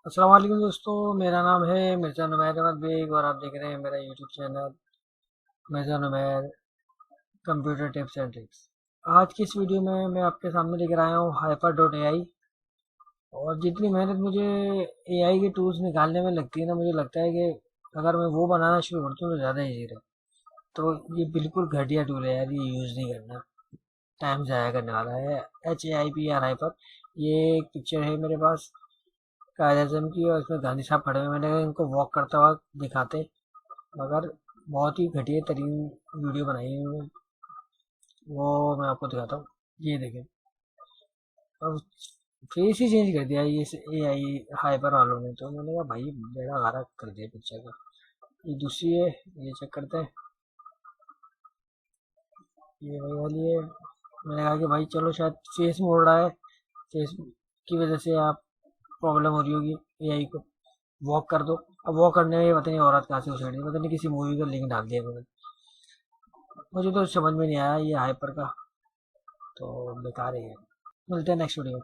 अस्सलाम वालेकुम दोस्तों, मेरा नाम है मिर्ज़ा नुमैर अहमद बेग और आप देख रहे हैं मेरा YouTube channel Mirza Numair computer tips and tricks. आज की इस वीडियो में मैं आपके सामने लेकर आया हूँ हाइपर डॉट ए आई। और जितनी मेहनत मुझे ए आई के टूल्स निकालने में लगती है ना, मुझे लगता है कि अगर मैं वो बनाना शुरू कर दूँ तो ज़्यादा ईजी रहे। तो ये बिल्कुल घटिया टूल है यार, ये यूज़ नहीं करना, टाइम ज़ाया करने वाला है। HAIPR हाइपर, ये एक पिक्चर है मेरे पास कायद अज़म की, और इसमें गांधी साहब खड़े हुए हैं। मैंने इनको वॉक करता हुआ दिखाते, मगर बहुत ही घटिया तरीन वीडियो बनाई है इन्होंने। वो मैं आपको दिखाता हूँ, ये देखें। अब फेस ही चेंज कर दिया ये ए आई हाइपर वालों ने, तो मैंने कहा भाई बेड़ा गर्क कर दिया पिक्चर का। ये दूसरी है, ये चेक करते हैं। ये वही वाली है। मैंने कहा कि भाई चलो, शायद फेस मोड़ रहा है, फेस की वजह से आप प्रॉब्लम हो रही होगी ए आई को। वॉक कर दो। अब वॉक करने में पता नहीं औरत कहाँ से उछड़ी, पता नहीं किसी मूवी का लिंक डाल दिया मैंने। मुझे तो समझ में नहीं आया ये हाइपर का, तो बेकार ही है। मिलते हैं नेक्स्ट वीडियो में।